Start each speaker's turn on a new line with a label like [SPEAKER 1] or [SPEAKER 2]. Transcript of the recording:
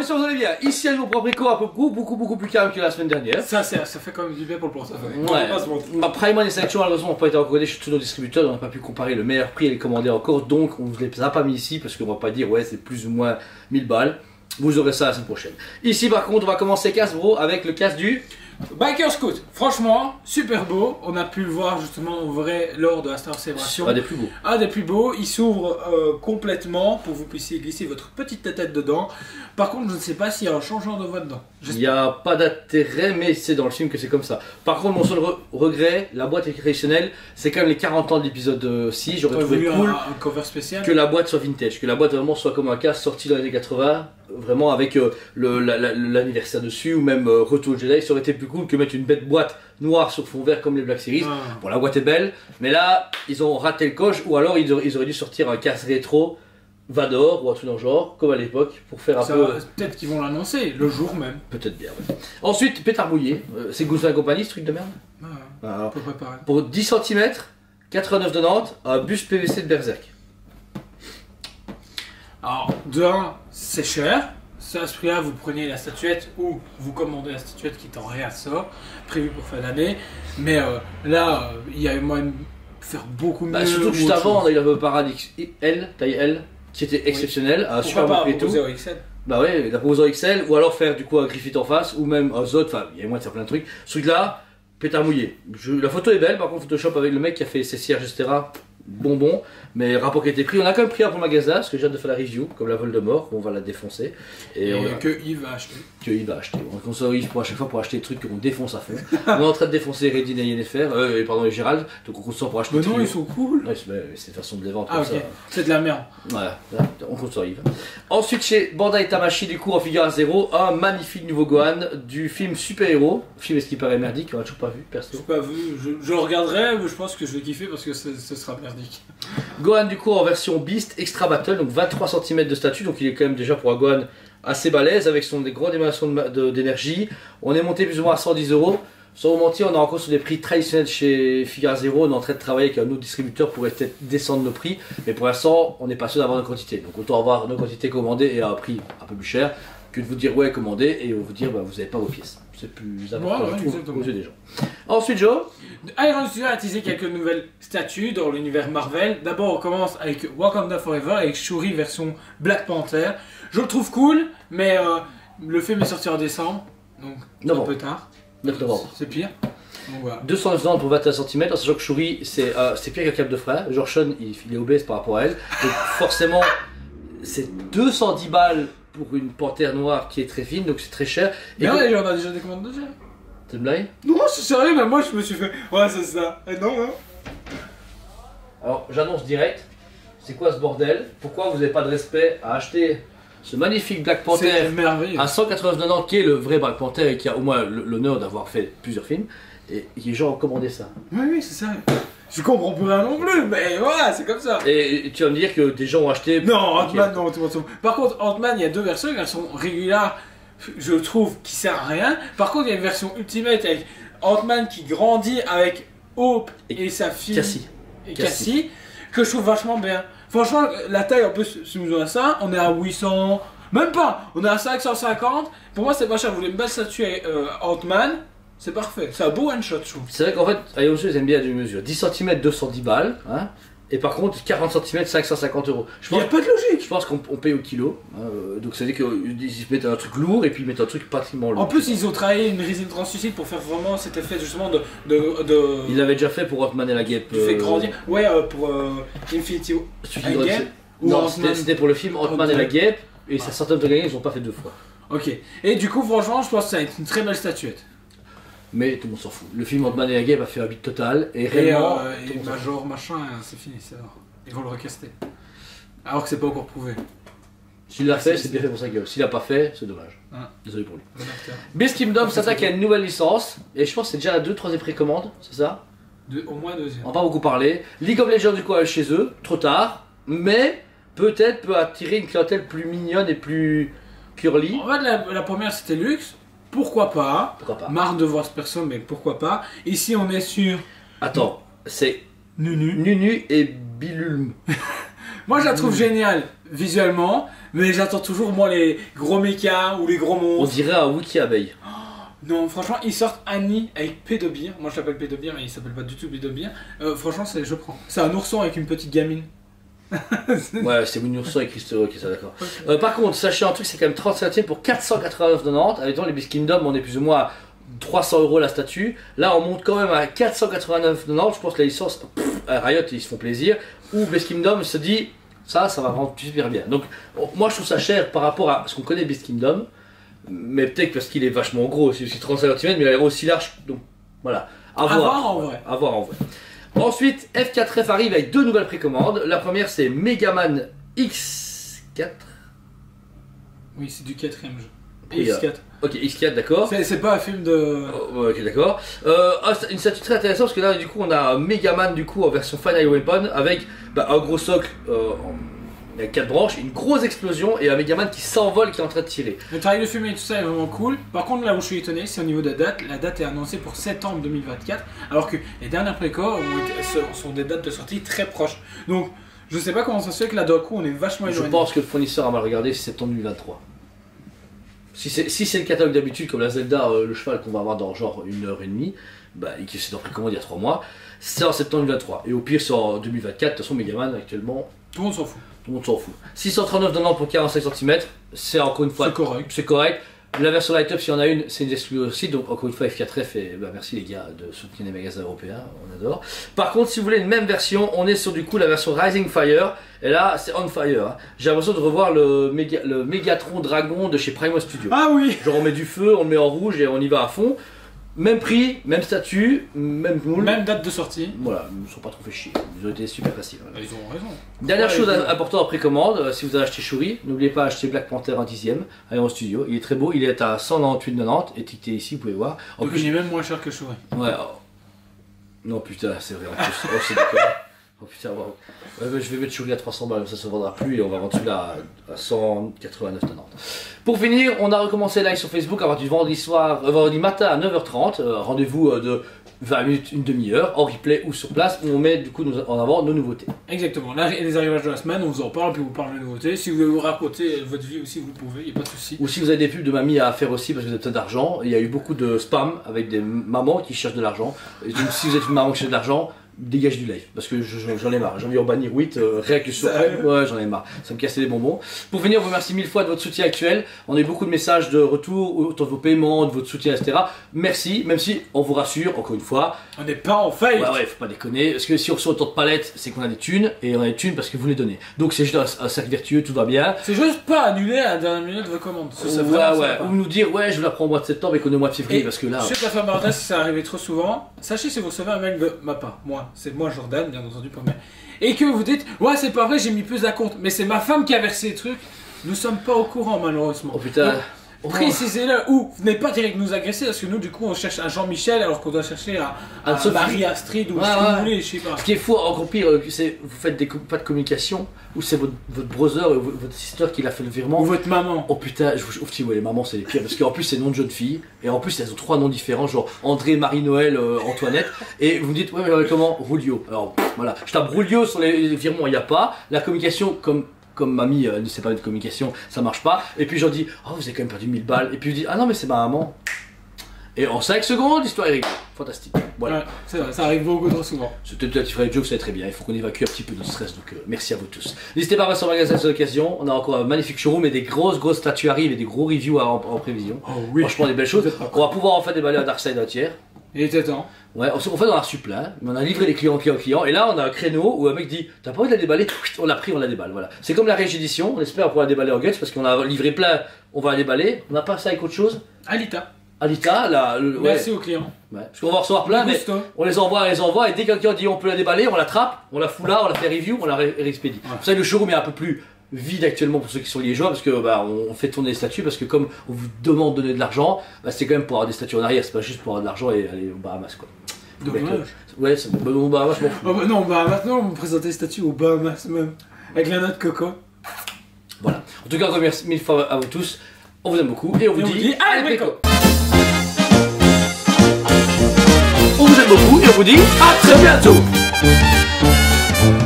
[SPEAKER 1] j'espère que vous allez bien. Ici, à nouveau pour Abrico, un peu beaucoup plus calme que la semaine dernière.
[SPEAKER 2] Ça fait quand même du bien pour le portefeuille.
[SPEAKER 1] Ouais. Prime One et Selection, malheureusement, n'ont pas été encodés chez tous nos distributeurs, on n'a pas pu comparer le meilleur prix et les commander encore, donc on ne vous les a pas mis ici parce qu'on va pas dire ouais, c'est plus ou moins 1000 balles. Vous aurez ça la semaine prochaine. Ici, par contre, on va commencer casse bro avec le casse du
[SPEAKER 2] Biker Scout, franchement, super beau. On a pu le voir justement en vrai lors de la Star Célébration.
[SPEAKER 1] Un des plus beaux.
[SPEAKER 2] Un des plus beaux. Il s'ouvre complètement pour que vous puissiez glisser votre petite tête dedans. Par contre, je ne sais pas s'il y a un changement de voix dedans.
[SPEAKER 1] Il n'y a pas d'intérêt, mais c'est dans le film que c'est comme ça. Par contre, mon seul regret, la boîte est traditionnelle, c'est quand même les 40 ans de l'épisode 6. J'aurais trouvé cool
[SPEAKER 2] un cover spécial.
[SPEAKER 1] Que la boîte soit vintage, que la boîte vraiment soit comme un casque sorti dans les années 80, vraiment avec l'anniversaire dessus, ou même Retour Jedi. Ça aurait été plus cool que mettre une bête boîte noire sur fond vert comme les Black Series. Bon, la boîte est belle, mais là, ils ont raté le coche, ou alors ils auraient dû sortir un casque rétro Vador ou un truc dans le genre, comme à l'époque, pour faire un peu.
[SPEAKER 2] Peut-être qu'ils vont l'annoncer le jour même.
[SPEAKER 1] Peut-être bien, ouais. Ensuite, pétard mouillé. C'est Guzman Company, ce truc de merde.
[SPEAKER 2] Alors,
[SPEAKER 1] pour 10 cm, 89 de Nantes, un bus PVC de Berserk.
[SPEAKER 2] Alors, de 1, c'est cher. Ça, à ce prix-là, vous prenez la statuette ou vous commandez la statuette qui est en réassort, prévue pour fin d'année. Mais là, il y a moyen de faire beaucoup mieux.
[SPEAKER 1] Surtout que juste avant, on a eu le Paradis L, taille L, qui était exceptionnel, un super bon prix et tout. Bah ouais, la proposeur XL, ou alors faire du coup un Griffith en face, ou même un Zod, enfin il y a moyen de faire plein de trucs. Ce truc là, pétard mouillé. La photo est belle, par contre Photoshop avec le mec qui a fait ses cierges, etc. Bonbon, mais rapport qui a été pris, on a quand même pris un pour le magasin parce que j'ai hâte de faire la review, comme la Voldemort, on va la défoncer.
[SPEAKER 2] Et que Yves va acheter.
[SPEAKER 1] Que Yves va acheter. On conseille Yves pour à chaque fois pour acheter des trucs qu'on défonce à fond. On est en train de défoncer Redin et Yennefer, et Gérald, donc on conseille pour acheter
[SPEAKER 2] des trucs. Mais non, ils sont cool.
[SPEAKER 1] Ouais, c'est façon de les vendre
[SPEAKER 2] comme ça. C'est de la merde.
[SPEAKER 1] Voilà, on conseille Yves. Ensuite, chez Bandai Tamashi, du coup, en figure à 0, un magnifique nouveau Gohan du film Super Héros. Film, est-ce qu'il paraît merdique? On l'a toujours pas vu, perso.
[SPEAKER 2] Je l'ai pas vu, je le regarderai, mais je pense que je vais kiffer parce que ce sera merdique.
[SPEAKER 1] Gohan du coup en version Beast Extra Battle, donc 23 cm de statut, donc il est quand même déjà pour un Gohan assez balèze avec des grosses émanations d'énergie. On est monté plus ou moins à 110 €. Sans vous mentir, on est encore sur des prix traditionnels chez Figure Zero. On est en train de travailler avec un autre distributeur pour peut-être descendre nos prix, mais pour l'instant, on n'est pas sûr d'avoir nos quantités. Donc autant avoir nos quantités commandées et à un prix un peu plus cher que de vous dire ouais commandez et vous dire bah, vous n'avez pas vos pièces. C'est plus important aux yeux des gens. Ensuite Joe,
[SPEAKER 2] Iron Studio a teasé quelques nouvelles statues dans l'univers Marvel. D'abord on commence avec Wakanda Forever avec Shuri version Black Panther. Je le trouve cool, mais le film est sorti en décembre, donc un peu tard.
[SPEAKER 1] 9 novembre.
[SPEAKER 2] C'est pire. Donc, voilà.
[SPEAKER 1] 290 pour 21 cm, en sachant que Shuri c'est pire qu'un câble de frein. Genre Sean il est obèse par rapport à elle, donc forcément c'est 210 balles pour une panthère noire qui est très fine, donc c'est très cher.
[SPEAKER 2] Mais ouais, on a déjà des commandes déjà.
[SPEAKER 1] C'est une blague?
[SPEAKER 2] Non, c'est sérieux, mais moi je me suis fait. Ouais, c'est ça. Et non, hein.
[SPEAKER 1] Alors, j'annonce direct. C'est quoi ce bordel? Pourquoi vous n'avez pas de respect à acheter ce magnifique Black Panther à 189 qui est le vrai Black Panther et qui a au moins l'honneur d'avoir fait plusieurs films et les gens ont commandé ça?
[SPEAKER 2] Oui, c'est ça. Je comprends plus rien non plus, mais voilà, c'est comme ça.
[SPEAKER 1] Et tu vas me dire que des gens ont acheté...
[SPEAKER 2] Non, Ant-Man, non, tout. Par contre, Ant-Man, il y a deux versions, elles sont régulières, je trouve, qui servent à rien. Par contre, il y a une version Ultimate avec Ant-Man qui grandit avec Hope et sa fille... Cassie, que je trouve vachement bien. Franchement, la taille, en plus, si vous avez ça, on est à 800... Même pas, on est à 550. Pour moi, c'est pas cher, vous voulez une belle statue avec Ant-Man. C'est parfait, c'est un beau one-shot, je trouve. C'est
[SPEAKER 1] vrai qu'en fait, Iron Studio, ils aiment bien la mesure. 10 cm, 210 balles, hein, et par contre, 40 cm, 550 €.
[SPEAKER 2] Il n'y a pas de logique.
[SPEAKER 1] Je pense qu'on paye au kilo, hein, donc ça veut dire qu'ils mettent un truc lourd et puis ils mettent un truc pratiquement lourd.
[SPEAKER 2] En plus, ils ont travaillé une résine translucide pour faire vraiment cet effet justement de...
[SPEAKER 1] Ils l'avaient déjà fait pour Ant-Man et la Guêpe.
[SPEAKER 2] Tu fais grandir. Ouais, pour Infinity
[SPEAKER 1] Game. Non, c'était pour le film Ant-Man et la Guêpe, et ça sortait de gagner, ils n'ont pas fait 2 fois.
[SPEAKER 2] Ok, et du coup, franchement, je pense que ça va être une très belle statuette.
[SPEAKER 1] Mais tout le monde s'en fout. Le film Ant-Man et la Guêpe a fait un beat total et réellement.
[SPEAKER 2] Et Major machin, c'est fini, c'est alors. Ils vont le recaster. Alors que c'est pas encore prouvé.
[SPEAKER 1] S'il l'a fait, c'est bien fait pour sa gueule. S'il l'a pas fait, c'est dommage. Désolé pour lui. Beast Kingdom s'attaque à une nouvelle licence. Et je pense que c'est déjà la 2-3e précommande, c'est ça?
[SPEAKER 2] Au moins 2e.
[SPEAKER 1] On n'a pas beaucoup parlé. League of Legends du coup chez eux, trop tard. Mais peut-être peut attirer une clientèle plus mignonne et plus curly.
[SPEAKER 2] En fait, la première c'était Lux. Pourquoi pas? Marre de voir ce perso, mais pourquoi pas? Ici, on est sur.
[SPEAKER 1] Attends, c'est
[SPEAKER 2] Nunu.
[SPEAKER 1] Nunu et Bilulm.
[SPEAKER 2] Moi, je la trouve géniale visuellement, Mais j'attends toujours, moi, les gros mechas ou les gros
[SPEAKER 1] On
[SPEAKER 2] monstres.
[SPEAKER 1] dirait un wiki abeille.
[SPEAKER 2] Non, franchement, ils sortent Annie avec Pédobir. Moi, je l'appelle Pédobir, mais il s'appelle pas du tout Pédobir. Franchement, je prends. C'est un ourson avec une petite gamine.
[SPEAKER 1] Ouais, c'est Winnie Ourson et Christophe, ok, ça d'accord. Par contre, sachez un truc, c'est quand même 30 centimes pour 489,90. Avec les Beast Kingdom, on est plus ou moins à 300 € la statue. Là, on monte quand même à 489,90. Je pense que la licence, Riot, ils se font plaisir. Ou Beast Kingdom se dit, ça va vraiment super bien. Donc, moi, je trouve ça cher par rapport à ce qu'on connaît Beast Kingdom. Mais peut-être parce qu'il est vachement gros, c'est 35 cm, mais il a l'air aussi large. Donc, voilà. À voir
[SPEAKER 2] en vrai.
[SPEAKER 1] À voir en vrai. Ensuite, F4F arrive avec 2 nouvelles précommandes. La première, c'est Megaman X4.
[SPEAKER 2] Oui, c'est du 4ème jeu.
[SPEAKER 1] Oui,
[SPEAKER 2] X4.
[SPEAKER 1] Ok, X4, d'accord.
[SPEAKER 2] C'est pas un film de.
[SPEAKER 1] Oh, ok, d'accord. Une statue très intéressante parce que là, du coup, on a Megaman du coup en version Final Weapon avec un gros socle. Il y a 4 branches, une grosse explosion et un Megaman qui s'envole qui est en train de tirer.
[SPEAKER 2] Le travail de fumée et tout ça est vraiment cool. Par contre, là où je suis étonné, c'est au niveau de la date. La date est annoncée pour septembre 2024, alors que les dernières précors sont des dates de sortie très proches. Donc, je sais pas comment ça se fait que là, d'un coup, on est vachement éloigné.
[SPEAKER 1] Je pense que le fournisseur a mal regardé, c'est septembre 2023. Si c'est le catalogue d'habitude, comme la Zelda, le cheval qu'on va avoir dans genre 1h30, bah, et qui s'est en précommande il y a 3 mois, c'est en septembre 2023. Et au pire, c'est en 2024. De toute façon, Megaman actuellement.
[SPEAKER 2] Tout le monde s'en fout.
[SPEAKER 1] Tout le monde s'en fout. 639,90 pour 45 cm, c'est encore une fois.
[SPEAKER 2] C'est correct.
[SPEAKER 1] C'est correct. La version Light Up, s'il y en a une, c'est une exclue aussi. Donc, encore une fois, F4F, et bah, merci les gars de soutenir les magasins européens, on adore. Par contre, si vous voulez une même version, on est sur du coup la version Rising Fire. Et là, c'est On Fire. Hein. J'ai l'impression de revoir le Megatron Dragon de chez Primo Studio.
[SPEAKER 2] Ah oui.
[SPEAKER 1] Genre, on met du feu, on le met en rouge et on y va à fond. Même prix, même statut, même moule.
[SPEAKER 2] Même date de sortie.
[SPEAKER 1] Voilà, ils ne sont pas trop fait chier. Ils ont été super faciles. Voilà.
[SPEAKER 2] Ils ont raison.
[SPEAKER 1] Dernière chose importante en précommande, si vous avez acheté Shuri, n'oubliez pas d'acheter Black Panther en 10ème, à Iron Studio. Il est très beau, il est à 198,90, étiqueté ici, vous pouvez voir. En
[SPEAKER 2] Donc
[SPEAKER 1] plus,
[SPEAKER 2] il est même moins cher que Shuri.
[SPEAKER 1] ouais. Non putain, c'est vrai en plus. Oh, c'est d'accord. Oh putain, wow. Ouais, je vais mettre Shuri à 300 balles, ça se vendra plus et on va vendre celui-là à 189,90. Pour finir, on a recommencé live sur Facebook à partir du vendredi soir, vendredi matin à 9h30. Rendez-vous de 20 minutes, une demi-heure, en replay ou sur place, où on met du coup en avant nos nouveautés.
[SPEAKER 2] Exactement. Là, les arrivages de la semaine, on vous en parle, puis vous parlez de nouveautés. Si vous voulez vous raconter votre vie aussi, vous pouvez, il n'y a pas de souci.
[SPEAKER 1] Ou si vous avez des pubs de mamie à faire aussi parce que vous avez besoin d'argent, il y a eu beaucoup de spam avec des mamans qui cherchent de l'argent. Et donc, si vous êtes une maman qui cherche de l'argent, dégage du live parce que j'en ai marre. J'ai envie d'en bannir 8, rien que sur. Ouais, j'en ai marre. Ça me cassait les bonbons. Pour finir, on vous remercie 1000 fois de votre soutien actuel. On a eu beaucoup de messages de retour autour de vos paiements, de votre soutien, etc. Merci, même si on vous rassure, encore une fois.
[SPEAKER 2] On n'est pas en faillite.
[SPEAKER 1] Ouais, faut pas déconner. Parce que si on reçoit autant de palettes, c'est qu'on a des thunes et on a des thunes parce que vous les donnez. Donc c'est juste un cercle vertueux, tout va bien.
[SPEAKER 2] C'est juste pas annuler à la dernière minute vos commandes.
[SPEAKER 1] Ou nous dire, ouais, je vous la prends au mois de septembre et qu'on est au mois de février parce que là.
[SPEAKER 2] Je sais que la parenthèse, ça arrivé trop souvent. Sachez si vous recevez un mail de ma part, c'est moi Jordan, bien entendu, pour moi. Et que vous dites, ouais, c'est pas vrai, j'ai mis plus à compte, mais c'est ma femme qui a versé les trucs. Nous sommes pas au courant, malheureusement.
[SPEAKER 1] Oh putain.
[SPEAKER 2] Donc, précisez-le, ou venez pas direct nous agresser, parce que nous, du coup, on cherche un Jean-Michel, alors qu'on doit chercher à Marie Astrid ou ce que vous voulez, je sais pas.
[SPEAKER 1] Ce qui est fou, encore pire, c'est vous faites pas de communication, ou c'est votre brother ou votre sister qui l'a fait le virement.
[SPEAKER 2] Ou votre maman.
[SPEAKER 1] Oh putain, je vous dis, ouais, les mamans c'est les pires, parce qu'en plus c'est nom de jeune fille, et en plus elles ont 3 noms différents, genre André, Marie-Noël, Antoinette, et vous me dites, ouais, mais comment Rulio. Alors voilà, je tape Rulio sur les virements, il n'y a pas. La communication, comme mamie ne sait pas de communication, ça marche pas. Et puis je dis, oh vous avez quand même perdu 1000 balles. Et puis je dis, ah non mais c'est ma maman. Et en 5 secondes, l'histoire est réglée. Fantastique. Voilà.
[SPEAKER 2] Ouais, c'est vrai, ça arrive beaucoup trop souvent.
[SPEAKER 1] C'était peut-être un petit frère joke, c'est très bien. Il faut qu'on évacue un petit peu de stress, donc merci à vous tous. N'hésitez pas à passer au magasin sur l'occasion. On a encore un magnifique showroom et des grosses statues arrivent et des gros reviews en prévision.
[SPEAKER 2] Oh oui.
[SPEAKER 1] Franchement, des belles choses. On va pouvoir en fait déballer un Darkseid entière.
[SPEAKER 2] Il était temps.
[SPEAKER 1] Ouais, en fait on a reçu plein, mais on a livré les clients, et là on a un créneau où un mec dit t'as pas envie de la déballer, on l'a pris, on la déballe, voilà. C'est comme la réédition, on espère pouvoir la déballer en guts parce qu'on a livré plein, on va la déballer, on a pas ça avec autre chose.
[SPEAKER 2] Alita,
[SPEAKER 1] là,
[SPEAKER 2] merci aux clients.
[SPEAKER 1] Ouais. Parce qu'on va en recevoir plein, mais on les envoie, et dès que quelqu'un dit on peut la déballer, on l'attrape, on la fout là, on la fait review, on la réexpédie. Ouais. Vous savez, le showroom est un peu plus vide actuellement pour ceux qui sont liégeois parce que on fait tourner les statues parce que comme on vous demande de donner de l'argent, c'est quand même pour avoir des statues en arrière, c'est pas juste pour avoir de l'argent et aller aux Bahamas quoi.
[SPEAKER 2] Dommage.
[SPEAKER 1] Ouais, c'est bon, Bahamas, je m'en fous.
[SPEAKER 2] Oh bah non, bah maintenant on me présente les statues aux Bahamas même, avec la note coco.
[SPEAKER 1] Voilà. En tout cas, encore merci 1000 fois à vous tous. On vous aime beaucoup et on vous dit
[SPEAKER 2] allez préco.
[SPEAKER 1] On vous aime beaucoup et on vous dit à très bientôt.